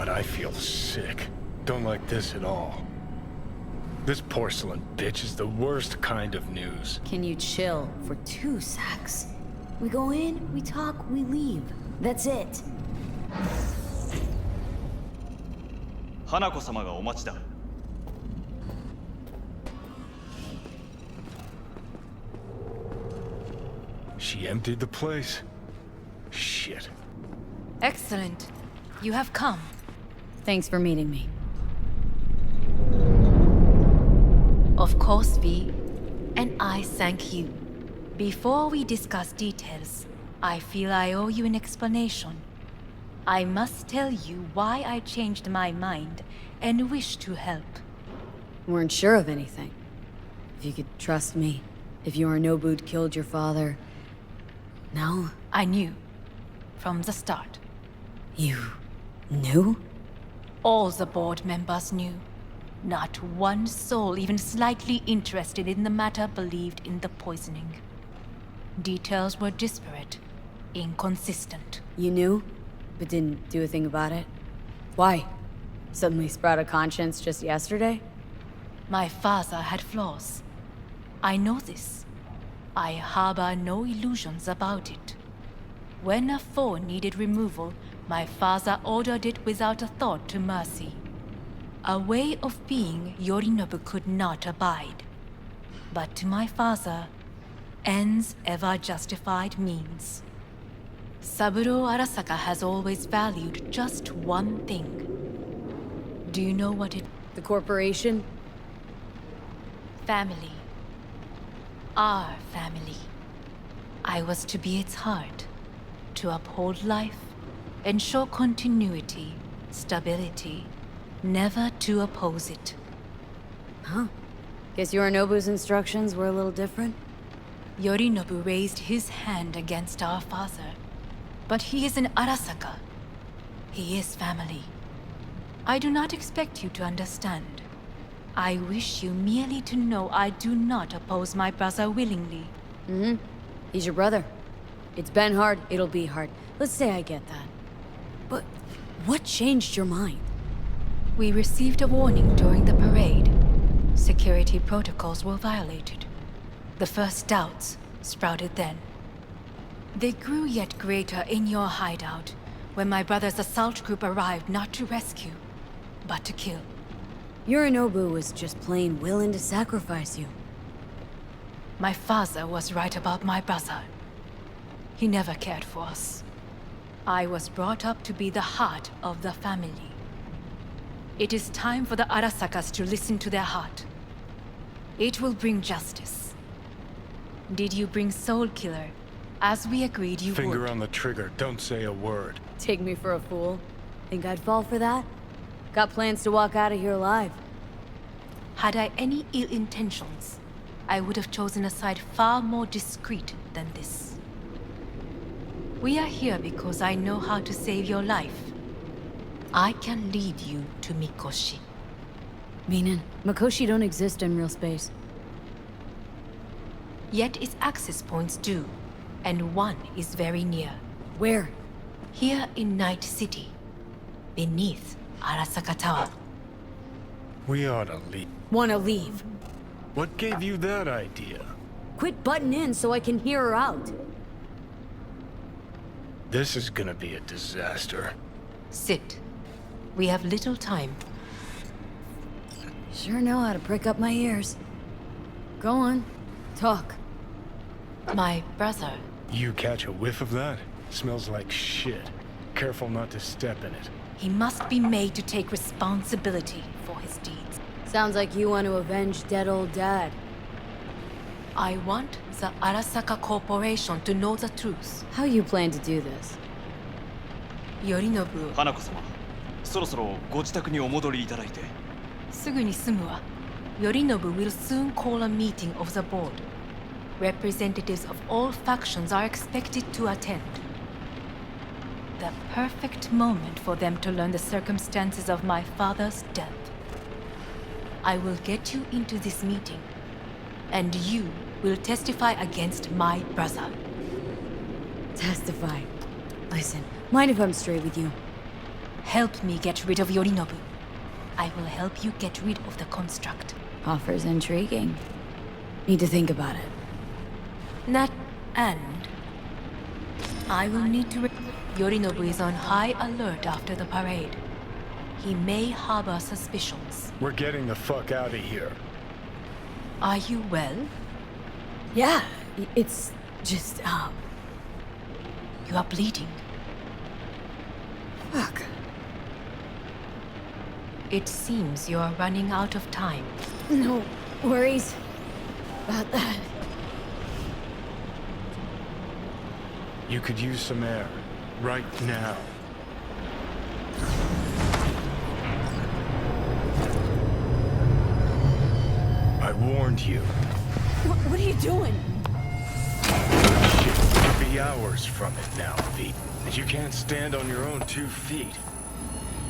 God, I feel sick. Don't like this at all. This porcelain bitch is the worst kind of news. Can you chill for 2 secs? We go in, we talk, we leave. That's it. 花子様がお待ちだ。She emptied the place. Shit. Excellent. You have come. Thanks for meeting me. Of course, V. And I thank you. Before we discuss details, I feel I owe you an explanation. I must tell you why I changed my mind and wish to help. Weren't sure of anything. If you could trust me, if Yorinobu'd killed your father... No? I knew. From the start. You... knew? All the board members knew. Not one soul even slightly interested in the matter believed in the poisoning. Details were disparate, inconsistent. You knew, but didn't do a thing about it? Why? Suddenly sprout a conscience just yesterday? My father had flaws. I know this. I harbor no illusions about it. When a foe needed removal, my father ordered it without a thought to mercy. A way of being Yorinobu could not abide. But to my father, ends ever justified means. Saburo Arasaka has always valued just one thing. Do you know what it... The corporation? Family. Our family. I was to be its heart, to uphold life, ensure continuity, stability, never to oppose it. Huh. Guess Yorinobu's instructions were a little different? Yorinobu raised his hand against our father. But he is an Arasaka. He is family. I do not expect you to understand. I wish you merely to know I do not oppose my brother willingly. Mm-hmm. He's your brother. It's been hard, it'll be hard. Let's say I get that. But what changed your mind? We received a warning during the parade. Security protocols were violated. The first doubts sprouted then. They grew yet greater in your hideout, when my brother's assault group arrived not to rescue, but to kill. Yorinobu was just plain willing to sacrifice you. My father was right about my brother. He never cared for us. I was brought up to be the heart of the family. It is time for the Arasakas to listen to their heart. It will bring justice. Did you bring Soul Killer, as we agreed you would? Finger on the trigger, don't say a word. Take me for a fool? Think I'd fall for that? Got plans to walk out of here alive. Had I any ill intentions, I would have chosen a side far more discreet than this. We are here because I know how to save your life. I can lead you to Mikoshi. Meaning, Mikoshi don't exist in real space. Yet its access points do, and one is very near. Where? Here in Night City, beneath Arasaka Tower. We ought to leave. Wanna leave? What gave you that idea? Quit butting in so I can hear her out. This is gonna be a disaster. Sit. We have little time. Sure know how to prick up my ears. Go on. Talk. My brother. You catch a whiff of that? Smells like shit. Careful not to step in it. He must be made to take responsibility for his deeds. Sounds like you want to avenge dead old dad. I want the Arasaka Corporation to know the truth. How you plan to do this? Yorinobu. 花子様、そろそろご自宅にお戻りいただいて。すぐに済むわ。Yorinobu will soon call a meeting of the board. Representatives of all factions are expected to attend. The perfect moment for them to learn the circumstances of my father's death. I will get you into this meeting, and you will testify against my brother. Testify. Listen, mind if I'm straight with you? Help me get rid of Yorinobu. I will help you get rid of the construct. Offers intriguing. Need to think about it. That and I will need to. Yorinobu is on high alert after the parade. He may harbor suspicions. We're getting the fuck out of here. Are you well? Yeah, it's just, You are bleeding. fuck. It seems you are running out of time. No worries about that. You could use some air. Right now. I warned you. What are you doing? Shit, you'll be hours from it now, Pete. And you can't stand on your own 2 feet.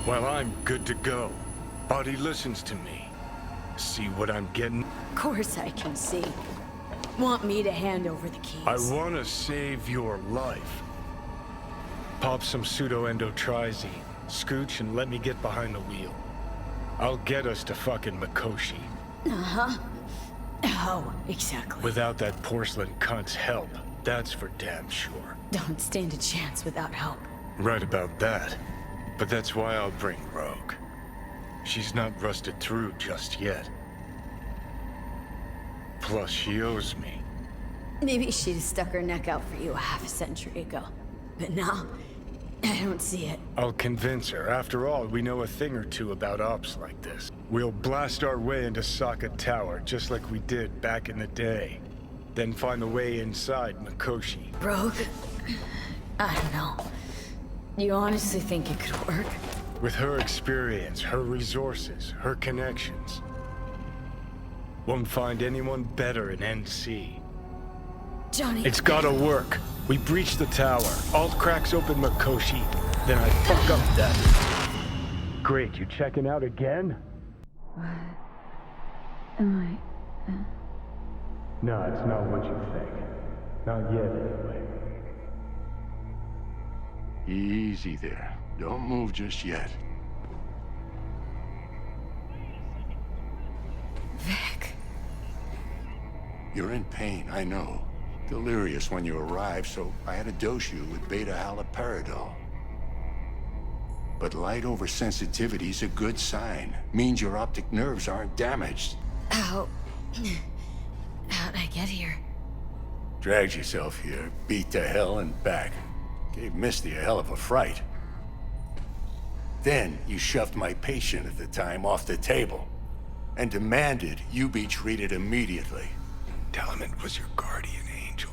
Well, I'm good to go. Body listens to me. See what I'm getting? Of course I can see. Want me to hand over the keys? I want to save your life. Pop some pseudo-endotrizine, scooch, and let me get behind the wheel. I'll get us to fucking Mikoshi. Uh-huh. How exactly? Without that porcelain cunt's help, that's for damn sure. Don't stand a chance without help. Right about that. But that's why I'll bring Rogue. She's not rusted through just yet. Plus, she owes me. Maybe she'd have stuck her neck out for you a half a century ago. But now, I don't see it. I'll convince her. After all, we know a thing or two about ops like this. We'll blast our way into Arasaka Tower, just like we did back in the day. Then find the way inside Mikoshi. Rogue? I don't know. You honestly think it could work? With her experience, her resources, her connections. Won't find anyone better in NC. Johnny... It's gotta work. We breach the tower. Alt cracks open Mikoshi. Then I fuck up that. Great, you checking out again? What am I... No, it's not what you think. Not yet, anyway. Easy there. Don't move just yet. Vic... You're in pain, I know. Delirious when you arrived, so I had to dose you with beta-haloperidol. But light oversensitivity's a good sign. Means your optic nerves aren't damaged. How... How'd I get here? Dragged yourself here, beat to hell and back. Gave Misty a hell of a fright. Then you shoved my patient at the time off the table and demanded you be treated immediately. Tell him it was your guardian angel.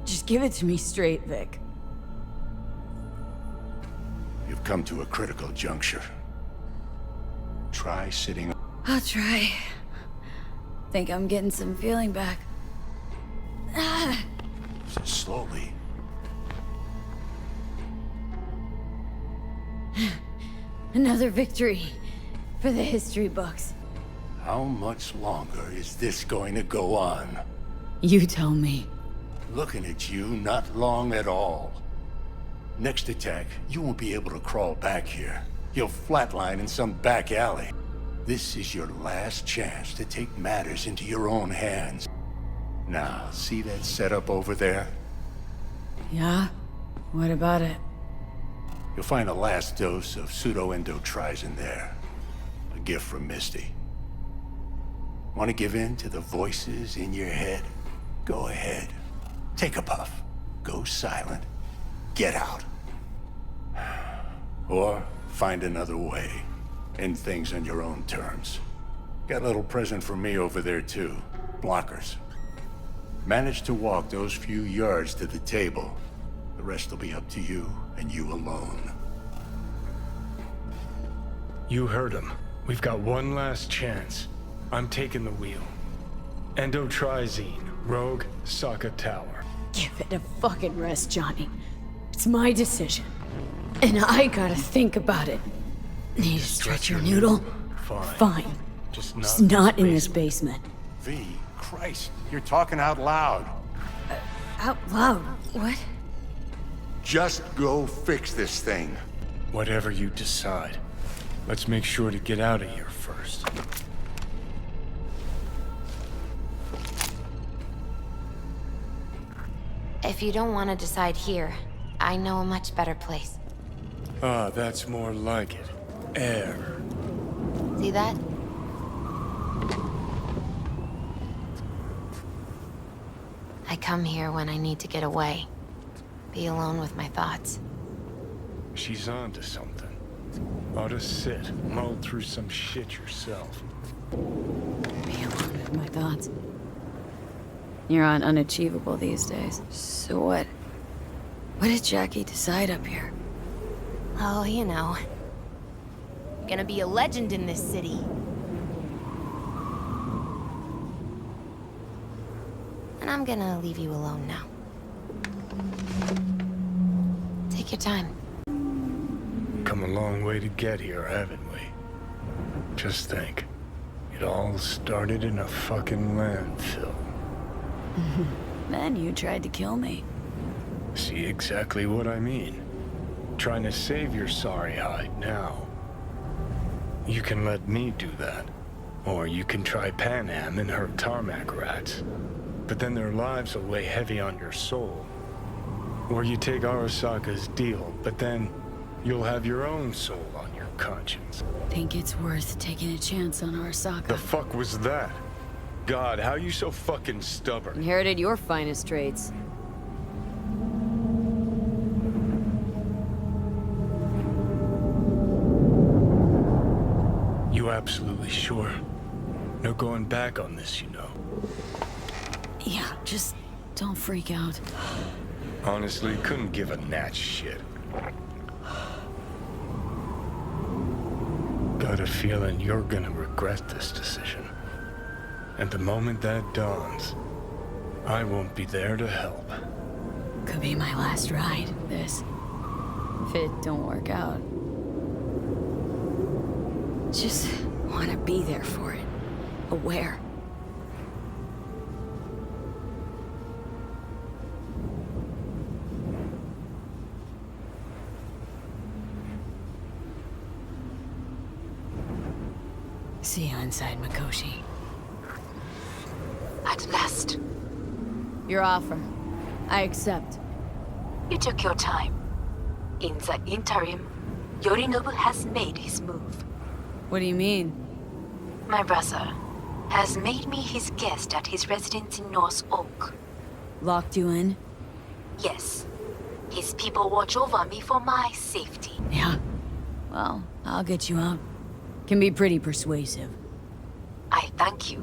Just give it to me straight, Vic. You've come to a critical juncture. Try sitting. I'll try. Think I'm getting some feeling back. Slowly. Another victory for the history books. How much longer is this going to go on? You tell me. Looking at you, not long at all. Next attack, you won't be able to crawl back here. You'll flatline in some back alley. This is your last chance to take matters into your own hands. Now, see that setup over there? Yeah? What about it? You'll find a last dose of pseudo-endotrizine there. A gift from Misty. Want to give in to the voices in your head? Go ahead. Take a puff. Go silent. Get out. Or find another way. End things on your own terms. Got a little present for me over there too. Blockers. Manage to walk those few yards to the table. The rest will be up to you, and you alone. You heard him. We've got one last chance. I'm taking the wheel. Endotrizine, Rogue, Arasaka Tower. Give it a fucking rest, Johnny. It's my decision. And I gotta think about it. Need to stretch your noodle? Fine. Fine. Just not in this basement. V, Christ, you're talking out loud. Out loud? What? Just go fix this thing. Whatever you decide. Let's make sure to get out of here first. If you don't want to decide here, I know a much better place. Ah, that's more like it. Air. See that? I come here when I need to get away. Be alone with my thoughts. She's onto something. Ought to sit, mull through some shit yourself. Be alone with my thoughts. You're on unachievable these days. So what? What did Jackie decide up here? Oh, you know. Gonna be a legend in this city. And I'm gonna leave you alone now. Take your time. Come a long way to get here, haven't we? Just think. It all started in a fucking landfill. Then you tried to kill me. See exactly what I mean? Trying to save your sorry hide now. You can let me do that. Or you can try Panam and her tarmac rats. But then their lives will weigh heavy on your soul. Or you take Arasaka's deal, but then you'll have your own soul on your conscience. Think it's worth taking a chance on Arasaka? The fuck was that? God, how you so fucking stubborn? Inherited your finest traits. You absolutely sure? No going back on this, you know. Yeah, just don't freak out. Honestly, couldn't give a gnat's shit. Got a feeling you're gonna regret this decision. And the moment that dawns, I won't be there to help. Could be my last ride, this. If it don't work out. Just want to be there for it. Aware. See you inside, Mikoshi. At last, Your offer. I accept. you took your time. In the interim, Yorinobu has made his move. What do you mean? My brother has made me his guest at his residence in North Oak. Locked you in? Yes, his people watch over me for my safety. Yeah. Well, I'll get you out. Can be pretty persuasive. I thank you.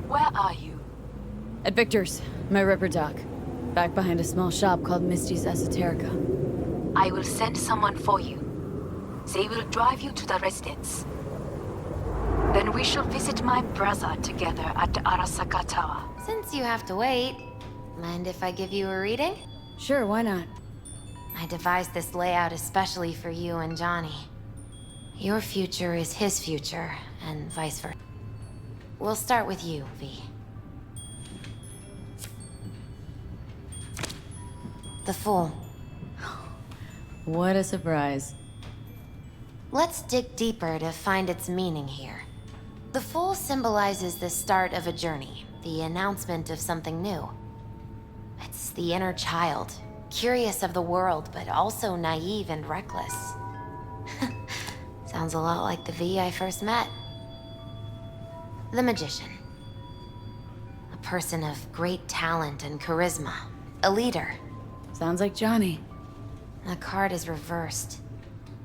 Where are you? At Victor's, my ripper dock. Back behind a small shop called Misty's Esoterica. I will send someone for you. They will drive you to the residence. Then we shall visit my brother together at the Arasaka Tower. Since you have to wait, mind if I give you a reading? Sure, why not? I devised this layout especially for you and Johnny. Your future is his future, and vice versa. We'll start with you, V. The Fool. What a surprise. Let's dig deeper to find its meaning here. The Fool symbolizes the start of a journey, the announcement of something new. It's the inner child, curious of the world, but also naive and reckless. Sounds a lot like the V I first met. The Magician. A person of great talent and charisma. A leader. Sounds like Johnny. The card is reversed.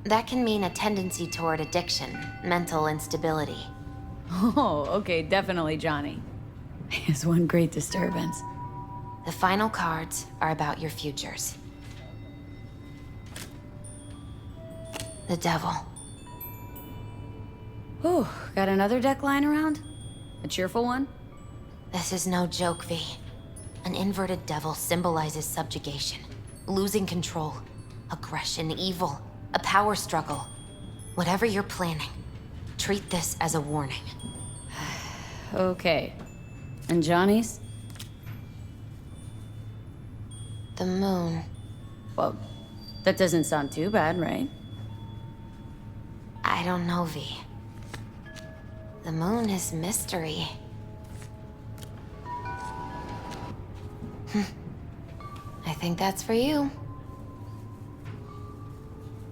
That can mean a tendency toward addiction, mental instability. Oh, okay, definitely Johnny. Is one great disturbance. The final cards are about your futures. The Devil. Whew, got another deck lying around? A cheerful one? This is no joke, V. An inverted devil symbolizes subjugation, losing control, aggression, evil, a power struggle. Whatever you're planning, treat this as a warning. Okay. And Johnny's? The Moon. Well, That doesn't sound too bad, right? I don't know, V. The moon is mystery. I think that's for you.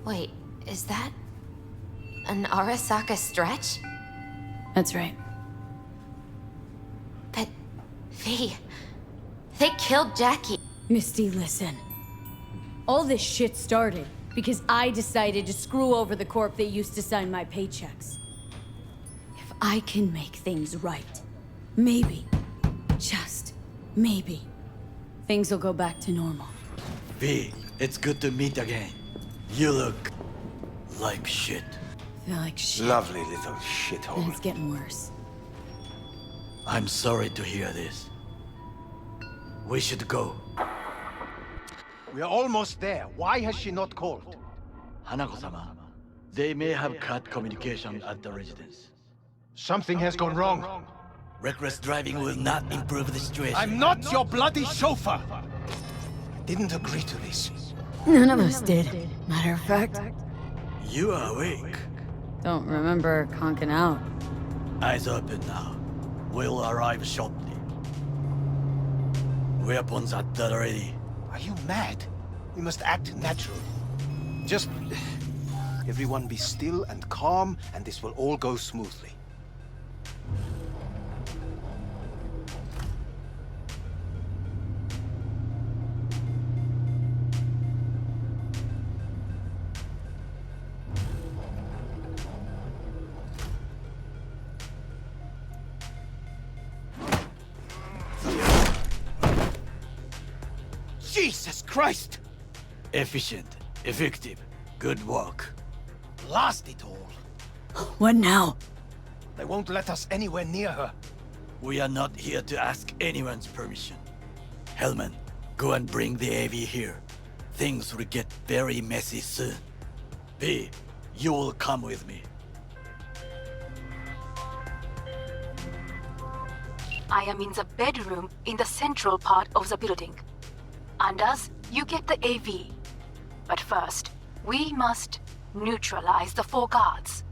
Wait, is that an Arasaka stretch? That's right. But, V, they killed Jackie. Misty, listen. All this shit started because I decided to screw over the corp that used to sign my paychecks. If I can make things right, maybe, just maybe, things will go back to normal. V, it's good to meet again. You look like shit. I feel like shit. Lovely little And shithole. it's getting worse. I'm sorry to hear this. We should go. We are almost there. Why has she not called? Hanako-sama, they may have cut communication at the residence. Something has gone wrong. Reckless driving will not improve the situation. I'm not your bloody chauffeur! I didn't agree to this. None of us did. Matter of fact, You are awake. don't remember conking out. Eyes open now. We'll arrive shortly. Weapons at the ready. Are you mad? We must act natural. Just... everyone be still and calm, and this will all go smoothly. Jesus Christ! Efficient, effective, good work. Blast it all! What now? They won't let us anywhere near her. We are not here to ask anyone's permission. Hellman, go and bring the AV here. Things will get very messy soon. V, you will come with me. I am in the bedroom in the central part of the building. Anders, you get the AV. But first, we must neutralize the 4 guards.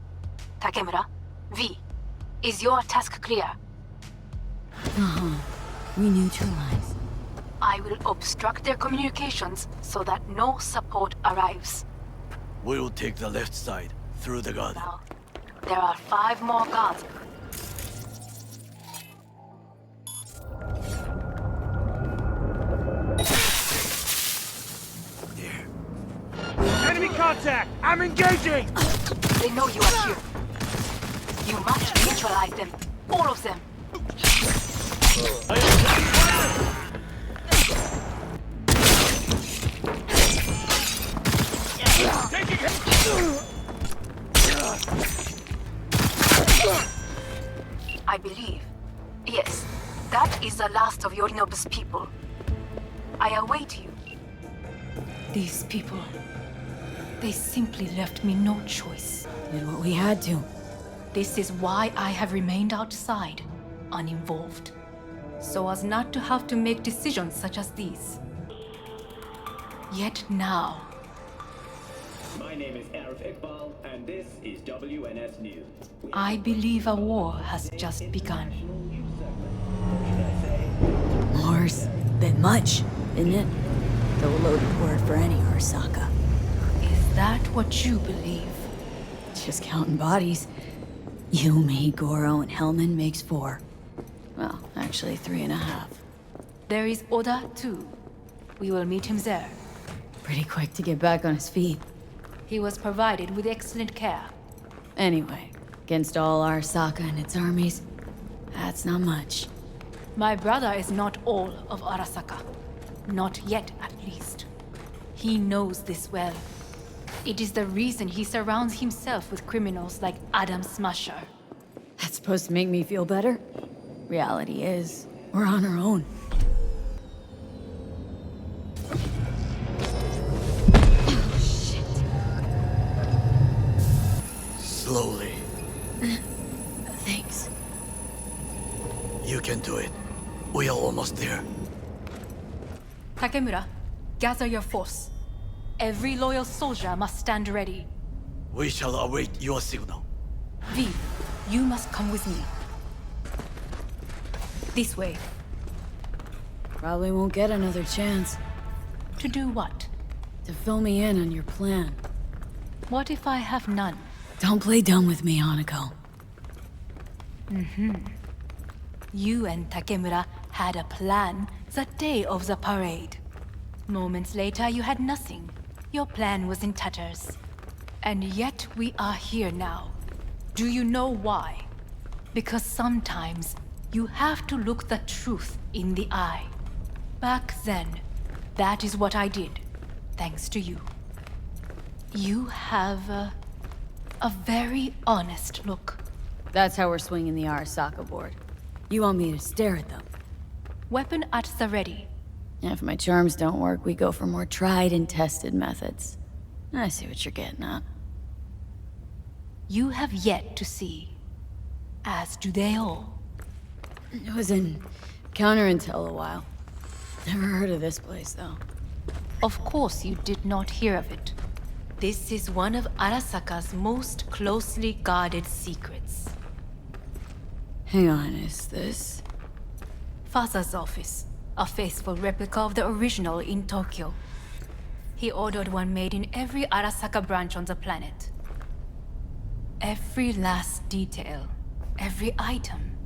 Takemura, V, is your task clear? We neutralize. I will obstruct their communications so that no support arrives. We will take the left side, through the garden. Now, there are 5 more guards. Enemy contact! I'm engaging! They know you are here. You must neutralize them. All of them. I believe. Yes, that is the last of Yorinobu's people. I await you. These people... they simply left me no choice. Did what we had to. This is why I have remained outside, uninvolved. So as not to have to make decisions such as these. Yet now... My name is Arif Iqbal, and this is WNS News. I believe a war has just begun. More's bit much, isn't it? The loaded word for any Arasaka. Is that what you believe? Just counting bodies. You, me, Goro, and Hellman makes 4. Well, actually 3.5. There is Oda too. We will meet him there. Pretty quick to get back on his feet. He was provided with excellent care. Anyway, against all Arasaka and its armies, that's not much. My brother is not all of Arasaka. Not yet, at least. He knows this well. It is the reason he surrounds himself with criminals like Adam Smasher. That's supposed to make me feel better? Reality is, we're on our own. Slowly. Thanks. You can do it. We are almost there. Takemura, gather your force. Every loyal soldier must stand ready. We shall await your signal. V, you must come with me. This way. Probably won't get another chance To do what? to fill me in on your plan. What if I have none? Don't play dumb with me, Hanako. You and Takemura had a plan the day of the parade. Moments later, you had nothing. Your plan was in tatters. And yet we are here now. Do you know why? Because sometimes you have to look the truth in the eye. Back then, that is what I did, thanks to you. You have a very honest look. That's how we're swinging the Arasaka board. You want me to stare at them? Weapon at the ready. If my charms don't work, we go for more tried and tested methods. I see what you're getting at. You have yet to see, as do they all. It was in counterintel a while. Never heard of this place, though. Of course you did not hear of it. This is one of Arasaka's most closely guarded secrets. Hang on, is this... Father's office, a faithful replica of the original in Tokyo. He ordered one made in every Arasaka branch on the planet. Every last detail, every item,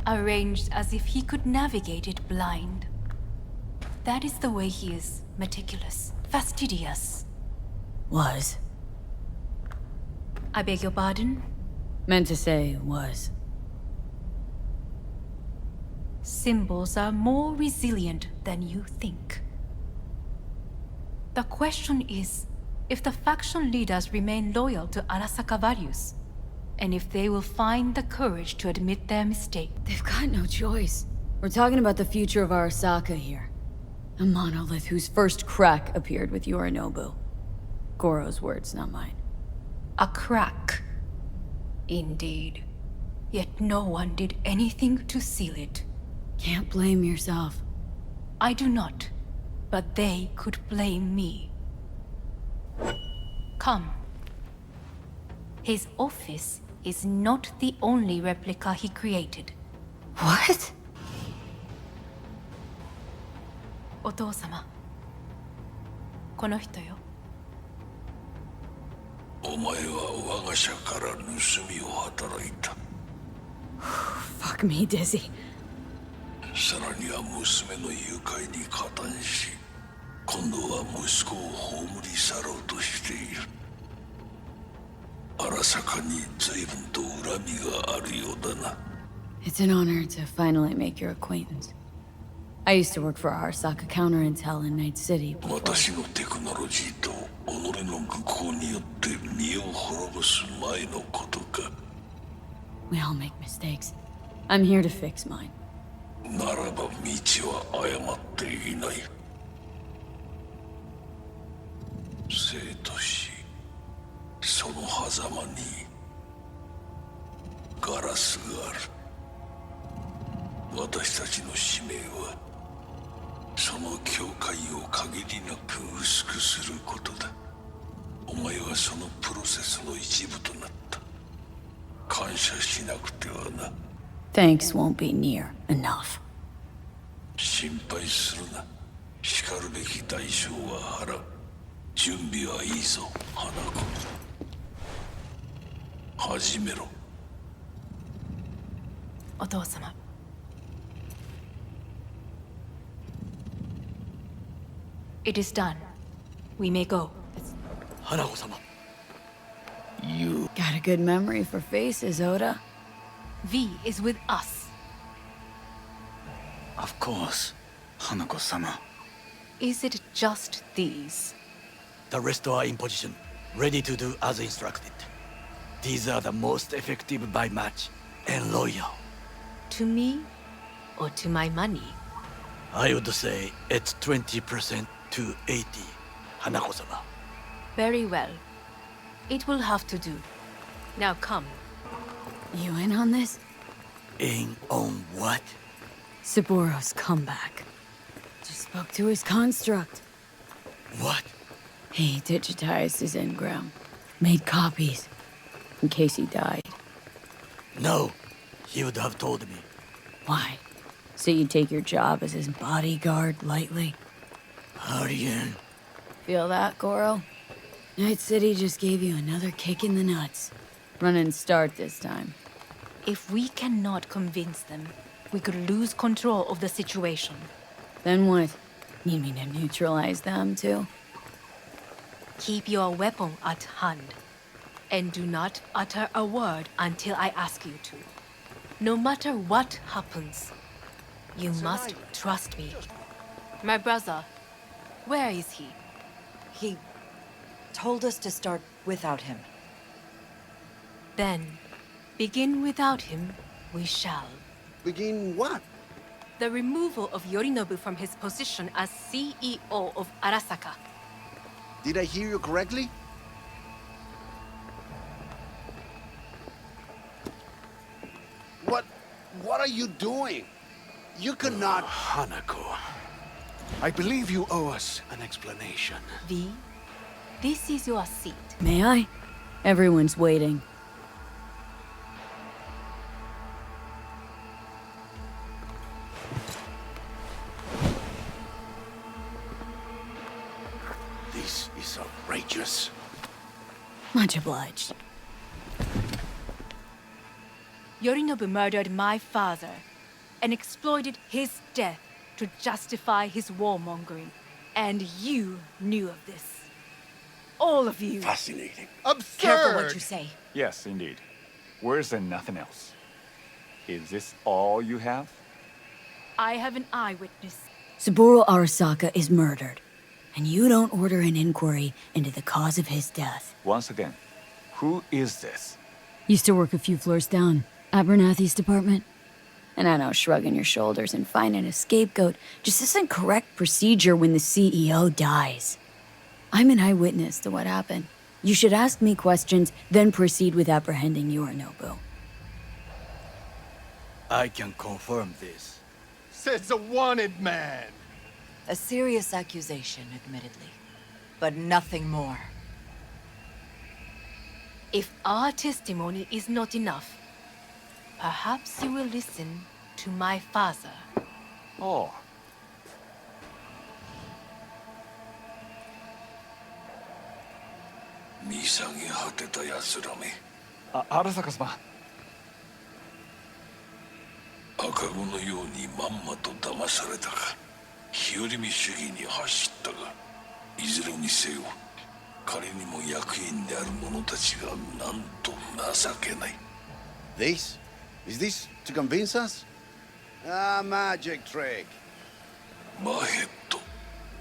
arranged as if he could navigate it blind. That is the way he is, meticulous, fastidious. Was. I beg your pardon? Meant to say was. Symbols are more resilient than you think. The question is, if the faction leaders remain loyal to Arasaka values, and if they will find the courage to admit their mistake. They've got no choice. We're talking about the future of Arasaka here. A monolith whose first crack appeared with Yorinobu. Goro's words, not mine. A crack. Indeed. Yet no one did anything to seal it. Can't blame yourself. I do not, but they could blame me. Come. His office is not the only replica he created. What? お父様。この人よ。お前は我が社から盗みを働いた。Fuck me, Dizzy. さらには娘の誘拐に加担し、今度は息子を葬り去ろうとしている。荒坂に随分と恨みがあるようだな。It's an honor to finally make your acquaintance. I used to work for Arasaka Counterintel in Night City before. 私のテクノロジーと己の愚行によって身を滅ぼす前のことか。We all make mistakes. I'm here to fix mine. ならば道は誤っていない。生と死、その狭間にガラスがある。私たちの使命はその境界を限りなく薄くすることだ。お前はそのプロセスの一部となった。感謝しなくてはな。Thanks won't be near enough. 心配するな。しかるべき代償は払う。準備はいいぞ、花子。始めろ。お父様。It is done. We may go. 花子様。You Got a good memory for faces, Oda. V is with us. Of course, Hanako-sama. Is it just these? The rest are in position, ready to do as instructed. These are the most effective by match and loyal. To me or to my money? I would say it's 20% to 80, Hanako-sama. Very well. It will have to do. Now come. You in on this? In on what? Saburo's comeback. Just spoke to his construct. What? He digitized his engram. Made copies. In case he died. No, he would have told me. Why? So you take your job as his bodyguard lightly? Aryan. Feel that, Goro? Night City just gave you another kick in the nuts. Run and start this time. If we cannot convince them, we could lose control of the situation. Then what? Need me to neutralize them, too? Keep your weapon at hand. And do not utter a word until I ask you to. No matter what happens, you must trust me. My brother, where is he? He told us to start without him. Then, begin without him, we shall. Begin what? The removal of Yorinobu from his position as CEO of Arasaka. Did I hear you correctly? What are you doing? You cannot... Hanako, I believe you owe us an explanation. V, this is your seat. May I? Everyone's waiting. This is outrageous. Much obliged. Yorinobu murdered my father and exploited his death to justify his warmongering. And you knew of this. All of you. Fascinating. Absurd! Careful what you say. Yes, indeed. Where's there nothing else? Is this all you have? I have an eyewitness. Saburo Arasaka is murdered, and you don't order an inquiry into the cause of his death. Once again, who is this? Used to work a few floors down. Abernathy's department. And I know shrugging your shoulders and finding a scapegoat just isn't correct procedure when the CEO dies. I'm an eyewitness to what happened. You should ask me questions, then proceed with apprehending Yorinobu. I can confirm this. Says a wanted man. A serious accusation, admittedly. But nothing more. If our testimony is not enough, perhaps you will listen to my father. Oh. Arasaka-sama. 赤子のようにまんまと騙されたか、日和見主義に走ったが、いずれにせよ、彼にも役員である者たちがなんと情けない。This? Is this to convince us? Ah, magic trick. マヘッド、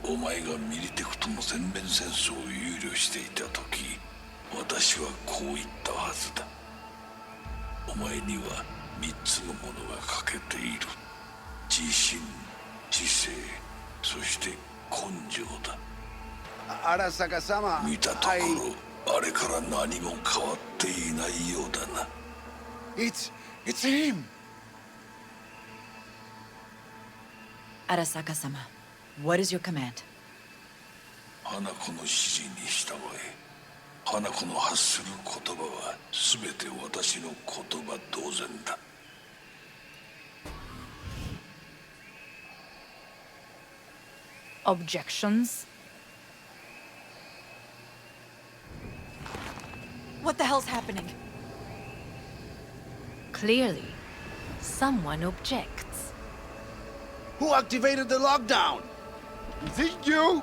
お前がミリテクとの全面戦争を憂慮していた時、私はこう言ったはずだ。お前には3つのものが欠けている。自信、知性、そして根性だ。Arasaka-sama, 見たところ、あれから何も変わっていないようだな。It's him! Arasaka-sama, what is your command? 花子の指示に従え。花子の発する言葉は全て私の言葉同然だ。Objections? What the hell's happening? Clearly, someone objects. Who activated the lockdown? Is it you?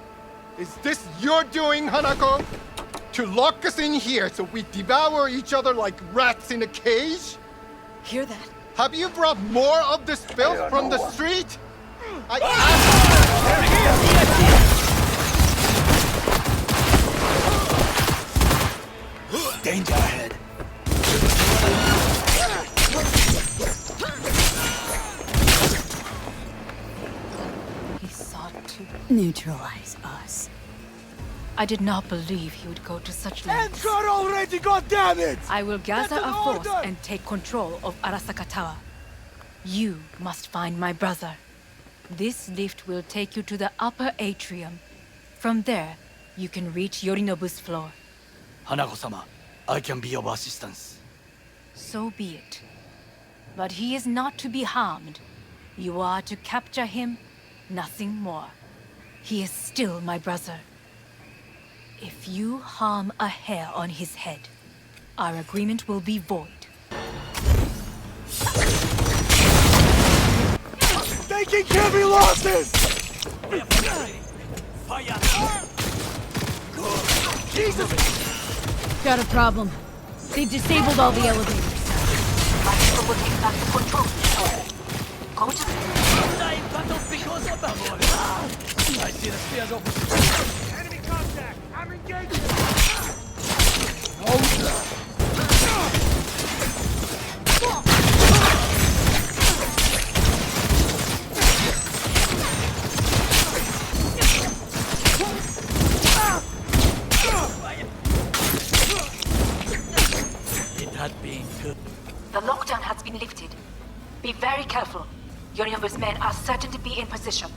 Is this your doing, Hanako? To lock us in here so we devour each other like rats in a cage? Hear that? Have you brought more of this filth from the street? Danger ahead. He sought to Neutralize us. I did not believe he would go to such lengths. God already, goddammit! I will gather That's a an force order! and take control of Arasaka Tower. You must find my brother. This lift will take you to the upper atrium. From there, you can reach Yorinobu's floor. Hanako-sama, I can be of assistance. So be it. But he is not to be harmed. You are to capture him, nothing more. He is still my brother. If you harm a hair on his head, our agreement will be void. Taking heavy losses! Fire! Jesus! Got a problem. They've disabled all the elevators. My people will take back the control. Go to I battled because of that. I see the stairs open. Enemy contact! I'm engaging! It had been good. The lockdown has been lifted. Be very careful. Yorinobu's men are certain to be in position.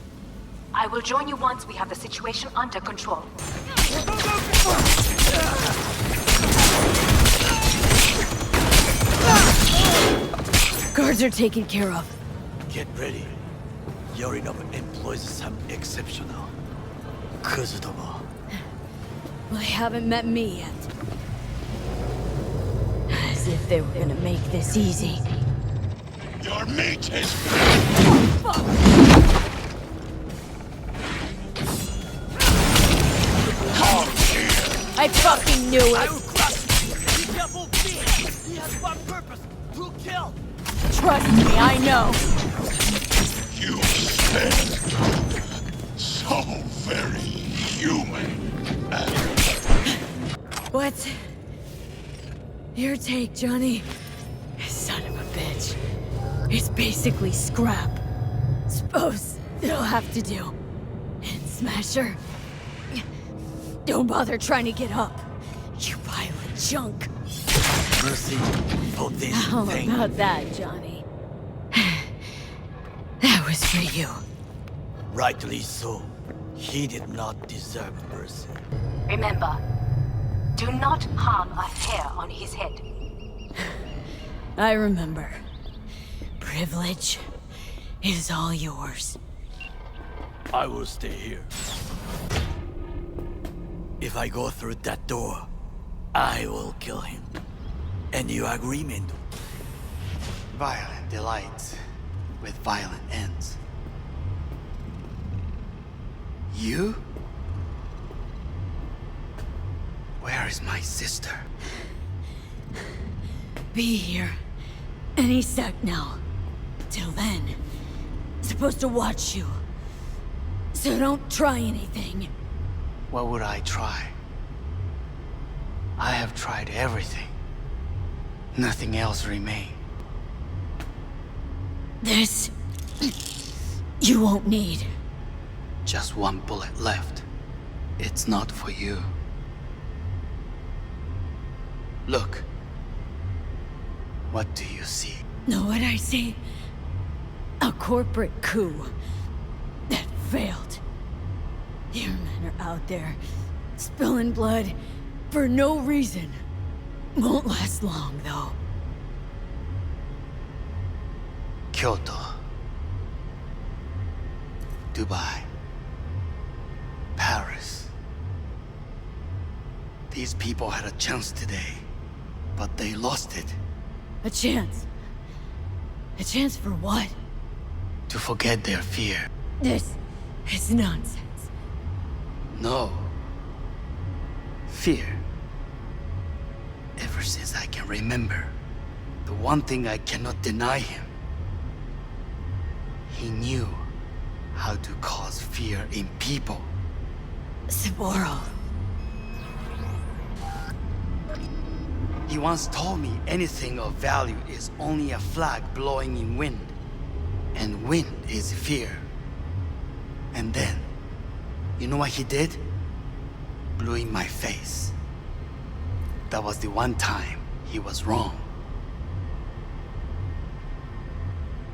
I will join you once we have the situation under control. Guards are taken care of. Get ready. Yorinobu employs some exceptional kuzudomo. Well, they haven't met me yet. As if they were gonna make this easy. Your mate has I fucking knew I it! will crush you! Be careful, he has one purpose, to kill! Trust me, I know! you stand so very human. What? Your take, Johnny? Son of a bitch. It's basically scrap. Suppose it'll have to do. And Smasher? Don't bother trying to get up. You pile of junk. Mercy for this How thing. about that, Johnny? That was for you. Rightly so. He did not deserve mercy. Remember, do not harm a hair on his head. I remember. Privilege is all yours. I will stay here. If I go through that door, I will kill him. And you agree, Mendo? Violent delights with violent ends. You? Where is my sister? Be here any sec now. Till then, supposed to watch you. So don't try anything. What would I try? I have tried everything. Nothing else remains. This you won't need. Just one bullet left. It's not for you. Look. What do you see? Know what I see? A corporate coup that failed. Your men are out there, spilling blood for no reason. Won't last long, though. Kyoto. Dubai. Paris. These people had a chance today, but they lost it. A chance? A chance for what? To forget their fear. This is nonsense. No. Fear. Ever since I can remember, the one thing I cannot deny him. He knew how to cause fear in people. Saburo. He once told me anything of value is only a flag blowing in wind. And wind is fear. And then, you know what he did? Blew in my face. That was the one time he was wrong.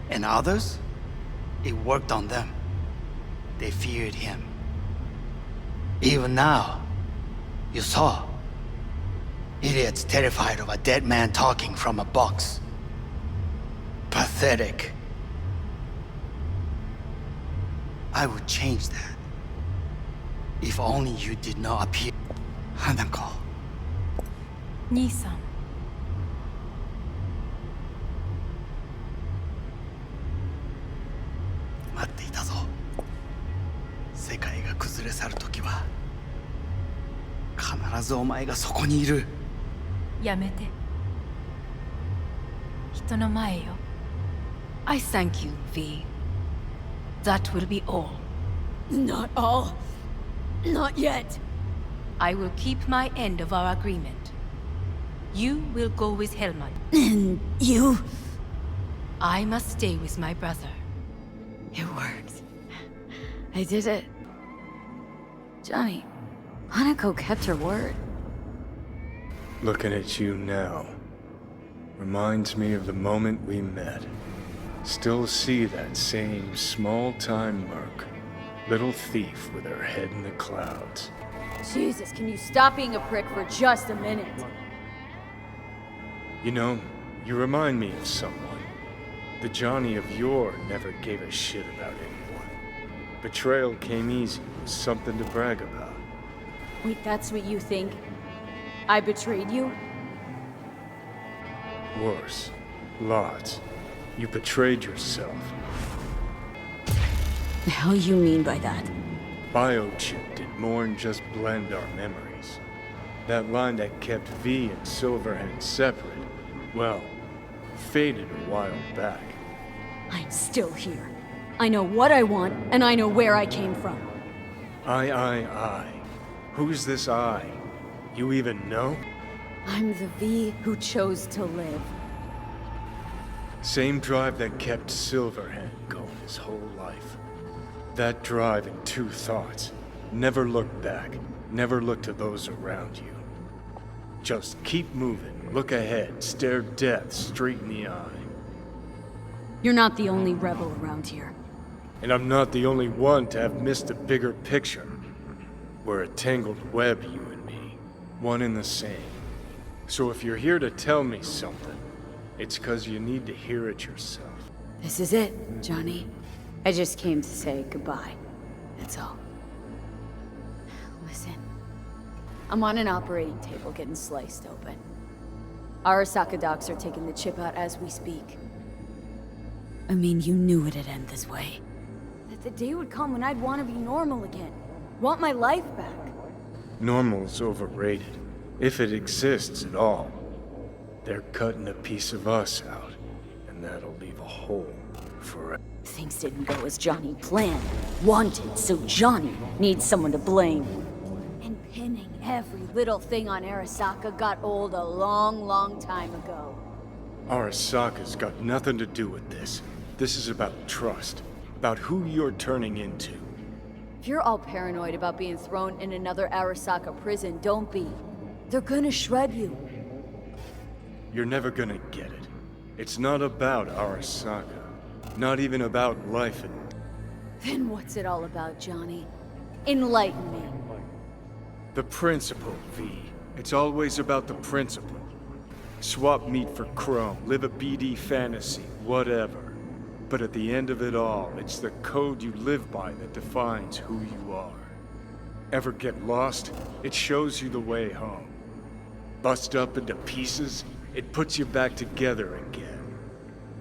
And others? It worked on them. They feared him. Even now, You saw. Idiots terrified of a dead man talking from a box. Pathetic. I would change that. If only you did not appear. Hanako. 兄さん。待っていたぞ。世界が崩れ去るときは必ずお前がそこにいる。やめて。人の前よ。I thank you, V. That will be all. Not all. Not yet. I will keep my end of our agreement. You will go with Helmut. And you? I must stay with my brother. It worked. I did it. Johnny, Hanako kept her word. Looking at you now reminds me of the moment we met. Still see that same small-time merc. Little thief with her head in the clouds. Jesus, can you stop being a prick for just a minute? You know, you remind me of someone. The Johnny of yore never gave a shit about anyone. Betrayal came easy, was something to brag about. Wait, that's what you think? I betrayed you? Worse. Lots. You betrayed yourself. The hell you mean by that? Biochip did more than just blend our memories. That line that kept V and Silverhand separate, well, faded a while back. I'm still here. I know what I want, and I know where I came from. I. Who's this I? You even know? I'm the V who chose to live. Same drive that kept Silverhand going his whole life. That drive and two thoughts. Never look back. Never look to those around you. Just keep moving, look ahead, stare death straight in the eye. You're not the only rebel around here. And I'm not the only one to have missed the bigger picture. We're a tangled web, you and me. One and the same. So if you're here to tell me something, it's 'cause you need to hear it yourself. This is it, Johnny. I just came to say goodbye. That's all. Listen. I'm on an operating table getting sliced open. Arasaka docs are taking the chip out as we speak. I mean, you knew it'd end this way. That the day would come when I'd want to be normal again. Want my life back. Normal's overrated. If it exists at all. They're cutting a piece of us out, and that'll leave a hole forever. Things didn't go as Johnny planned. Wanted, so Johnny needs someone to blame. And pinning every little thing on Arasaka got old a long time ago. Arasaka's got nothing to do with this. This is about trust. About who you're turning into. If you're all paranoid about being thrown in another Arasaka prison, don't be. They're gonna shred you. You're never gonna get it. It's not about Arasaka. Not even about life and... Then what's it all about, Johnny? Enlighten me. The principle, V. It's always about the principle. Swap meat for chrome, live a BD fantasy, whatever. But at the end of it all, it's the code you live by that defines who you are. Ever get lost? It shows you the way home. Bust up into pieces? It puts you back together again.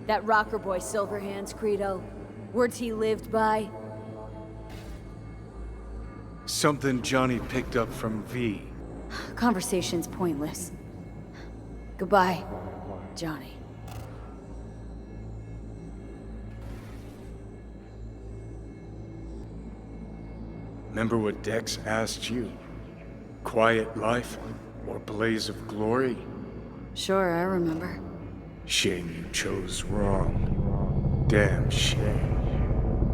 That rocker boy Silverhand's credo. Words he lived by. Something Johnny picked up from V. Conversation's pointless. Goodbye, Johnny. Remember what Dex asked you? Quiet life or blaze of glory? Sure, I remember. Shame you chose wrong. Damn shame.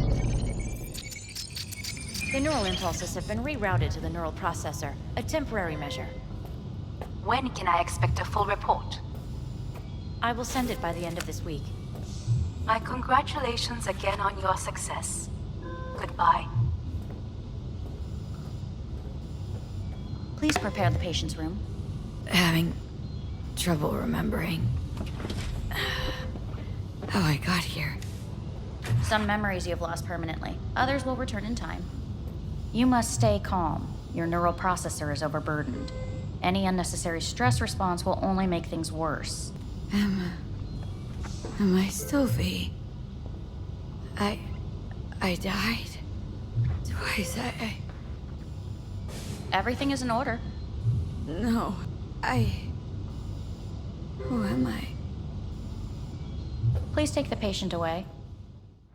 The neural impulses have been rerouted to the neural processor, a temporary measure. When can I expect a full report? I will send it by the end of this week. My congratulations again on your success. Goodbye. Please prepare the patient's room. Having trouble remembering how I got here. Some memories you have lost permanently. Others will return in time. You must stay calm. Your neural processor is overburdened. Any unnecessary stress response will only make things worse. Am I still V? I died. Twice. Everything is in order. No, who am I? Please take the patient away.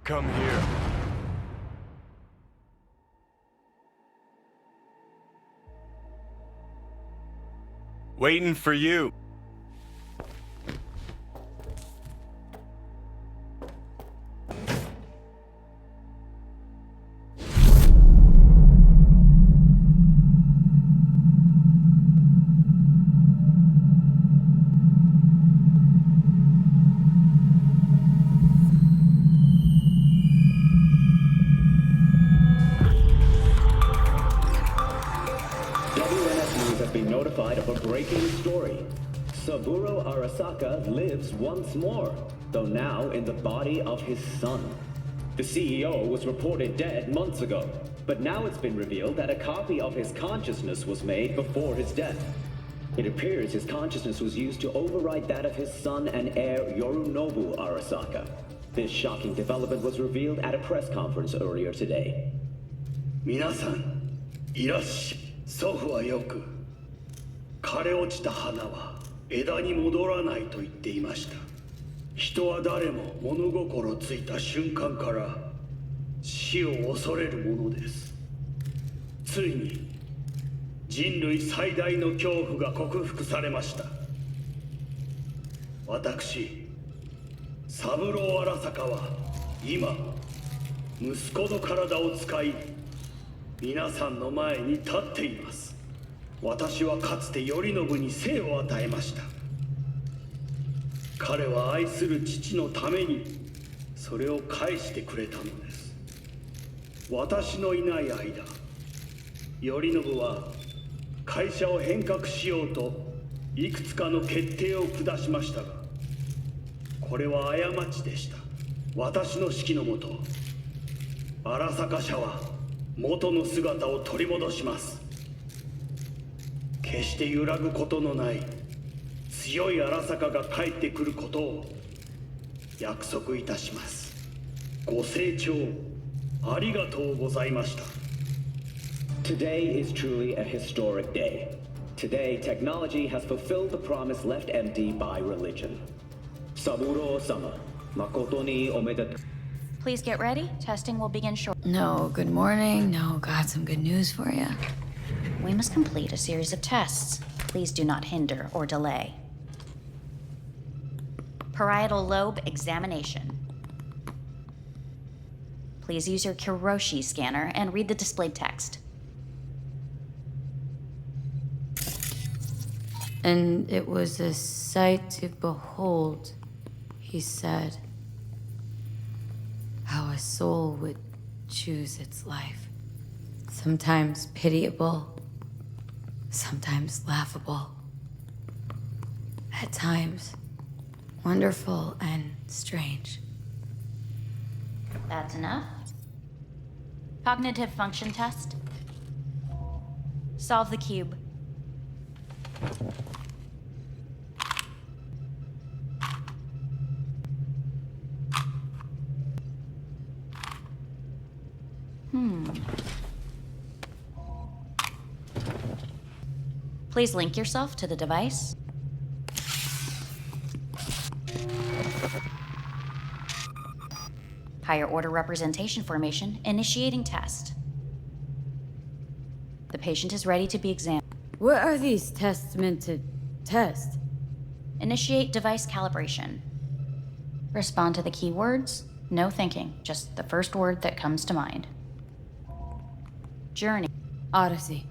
Come here. Waiting for you. Saburo Arasaka lives once more, though now in the body of his son. The CEO was reported dead months ago, but now it's been revealed that a copy of his consciousness was made before his death. It appears his consciousness was used to override that of his son and heir Yorinobu Arasaka. This shocking development was revealed at a press conference earlier today. 皆さん、いらっしゃい。祖父はよく、枯れ落ちた花は枝に戻らないと言っていました。人は誰も物心ついた瞬間から死を恐れるものです。ついに人類最大の恐怖が克服されました。私、三郎荒坂は今、息子の体を使い、皆さんの前に立っています。私はかつて頼信に生を与えました。彼は愛する父のためにそれを返してくれたのです。私のいない間、頼信は会社を変革しようといくつかの決定を下しましたが、これは過ちでした。私の指揮のもと、荒坂社は元の姿を取り戻します。決して揺らぐことのない強い荒坂が帰ってくることを約束いたします。ご清聴ありがとうございました。 Today is truly a historic day. Today, technology has fulfilled the promise left empty by religion. Saburo-sama, makoto ni omedetou. Please get ready. Testing will begin shortly. No, good morning. No, got some good news for you. We must complete a series of tests. Please do not hinder or delay. Parietal lobe examination. Please use your Kiroshi scanner and read the displayed text. And it was a sight to behold, he said, how a soul would choose its life. Sometimes pitiable, sometimes laughable. At times, wonderful and strange. That's enough. Cognitive function test. Solve the cube. Please link yourself to the device. Higher order representation formation, initiating test. The patient is ready to be examined. What are these tests meant to test? Initiate device calibration. Respond to the keywords. No thinking, just the first word that comes to mind. Journey. Odyssey.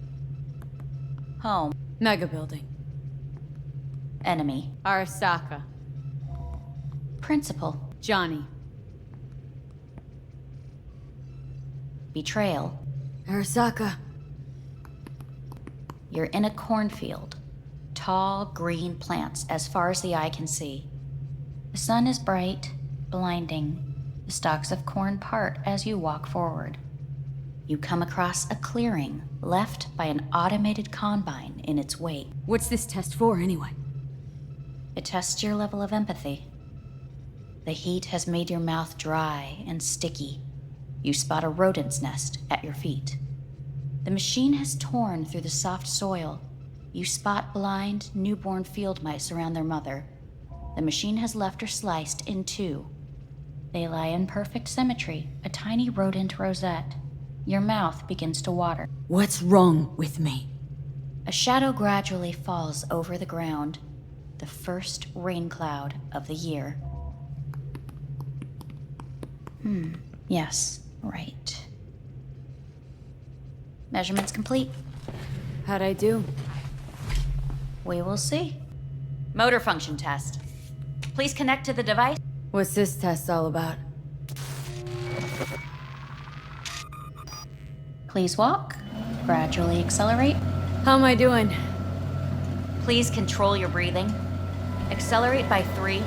Home. Mega building. Enemy. Arasaka. Principal. Johnny. Betrayal. Arasaka. You're in a cornfield. Tall, green plants as far as the eye can see. The sun is bright, blinding. The stalks of corn part as you walk forward. You come across a clearing left by an automated combine in its wake. What's this test for, anyway? It tests your level of empathy. The heat has made your mouth dry and sticky. You spot a rodent's nest at your feet. The machine has torn through the soft soil. You spot blind, newborn field mice around their mother. The machine has left her sliced in two. They lie in perfect symmetry, a tiny rodent rosette. Your mouth begins to water. What's wrong with me? A shadow gradually falls over the ground. The first rain cloud of the year. Yes, right. Measurements complete. How'd I do? We will see. Motor function test. Please connect to the device. What's this test all about? Please walk. Gradually accelerate. How am I doing? Please control your breathing. Accelerate by 3.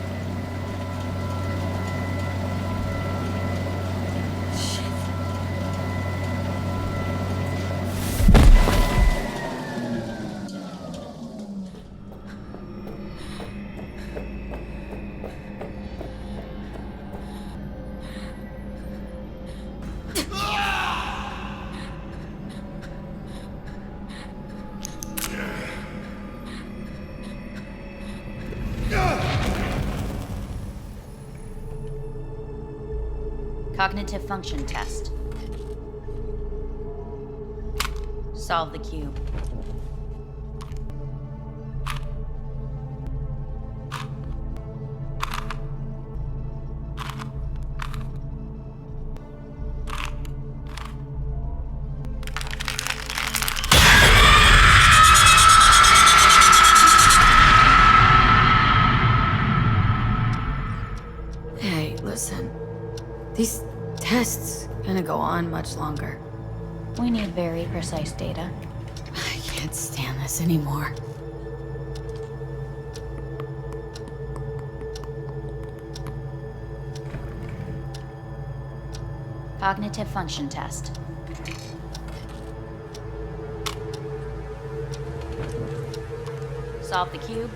Cognitive function test. Solve the cube. Hey, listen. These tests gonna go on much longer. We need very precise data. I can't stand this anymore. Cognitive function test. Solve the cube.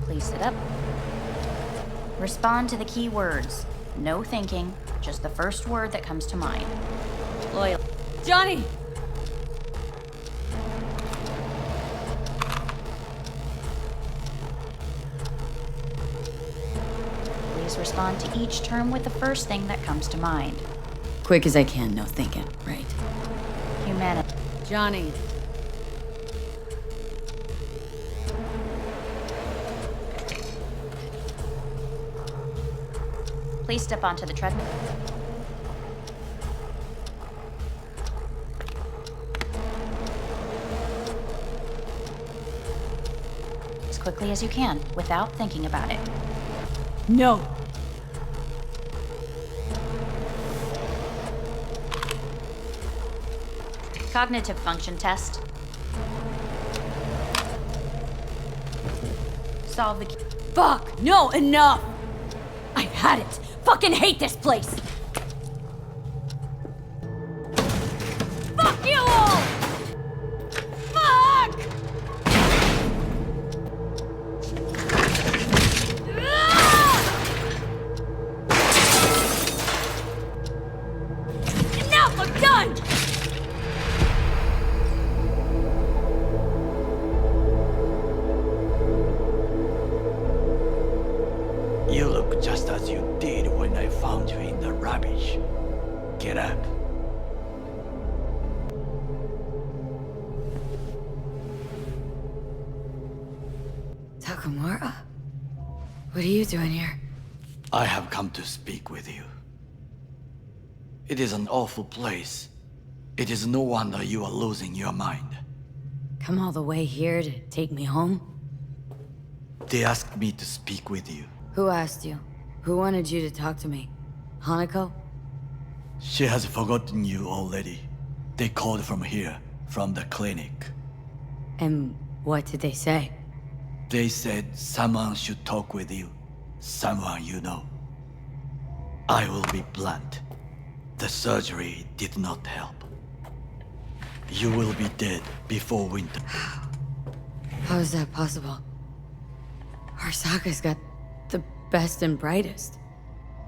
Please sit up. Respond to the key words. No thinking, just the first word that comes to mind. Loyal. Johnny! Please respond to each term with the first thing that comes to mind. Quick as I can, no thinking, right? Humanity. Johnny. Please step onto the treadmill. As quickly as you can, without thinking about it. No. Cognitive function test. Solve the... Fuck! No, enough! I had it! Fucking hate this place! Fuck you all! Fuck! Enough! I'm done! You look just as you did when I found you in the rubbish. Get up. Takamura? What are you doing here? I have come to speak with you. It is an awful place. It is no wonder you are losing your mind. Come all the way here to take me home? They asked me to speak with you. Who asked you? Who wanted you to talk to me? Hanako? She has forgotten you already. They called from here, from the clinic. And what did they say? They said someone should talk with you. Someone you know. I will be blunt. The surgery did not help. You will be dead before winter. How is that possible? Arasaka's got the best and brightest.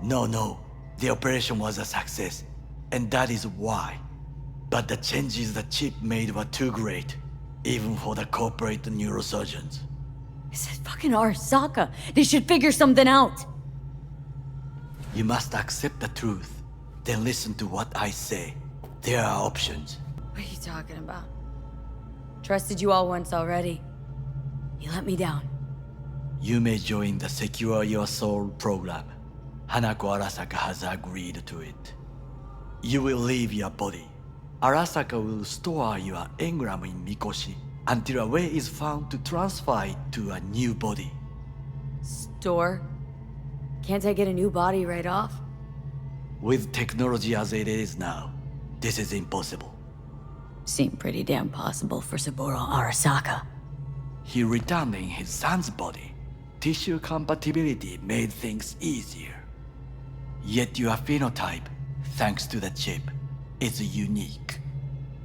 No. The operation was a success, and that is why. But the changes the chip made were too great, even for the corporate neurosurgeons. It's that fucking Arasaka. They should figure something out. You must accept the truth, then listen to what I say. There are options. What are you talking about? Trusted you all once already. You let me down. You may join the Secure Your Soul program. Hanako Arasaka has agreed to it. You will leave your body. Arasaka will store your engram in Mikoshi until a way is found to transfer it to a new body. Store? Can't I get a new body right off? With technology as it is now, this is impossible. Seemed pretty damn possible for Saburo Arasaka. He returned in his son's body. Tissue compatibility made things easier. Yet your phenotype, thanks to the chip, is unique.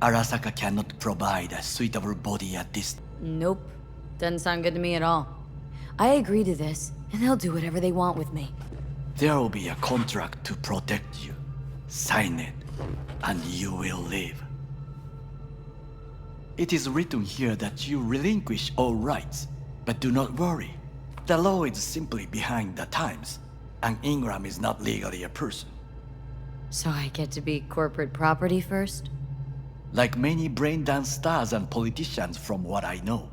Arasaka cannot provide a suitable body at this. Nope. Doesn't sound good to me at all. I agree to this, and they'll do whatever they want with me. There will be a contract to protect you. Sign it, and you will live. It is written here that you relinquish all rights, but do not worry. The law is simply behind the times. An engram is not legally a person. So I get to be corporate property first? Like many brain-dance stars and politicians from what I know,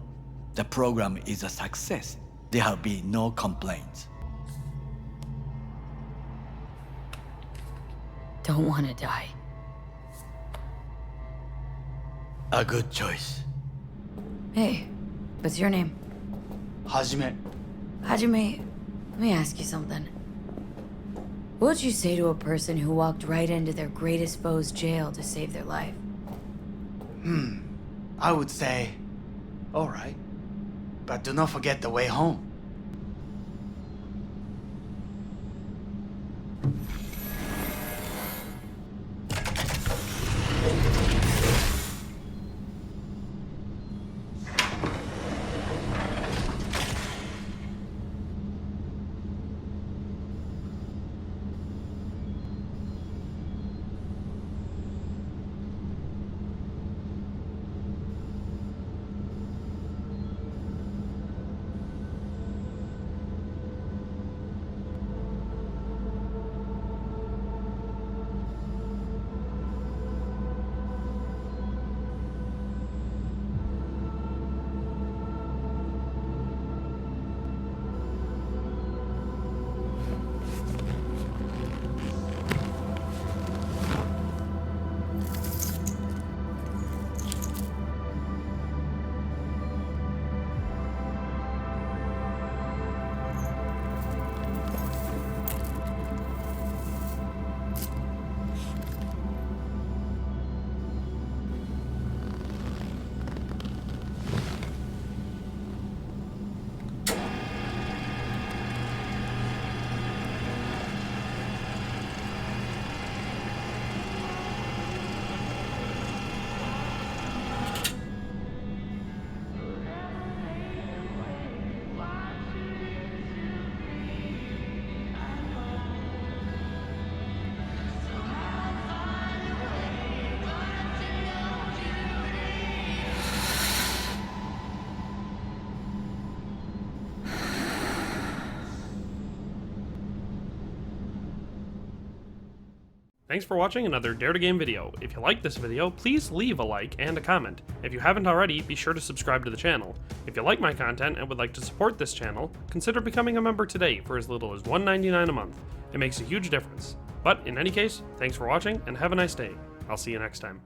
the program is a success. There have been no complaints. Don't want to die. A good choice. Hey, what's your name? Hajime. Hajime, let me ask you something. What would you say to a person who walked right into their greatest foe's jail to save their life? I would say, alright. But do not forget the way home. Thanks for watching another Dare to Game video. If you liked this video, please leave a like and a comment. If you haven't already, be sure to subscribe to the channel. If you like my content and would like to support this channel, consider becoming a member today for as little as $1.99 a month. It makes a huge difference. But in any case, thanks for watching and have a nice day. I'll see you next time.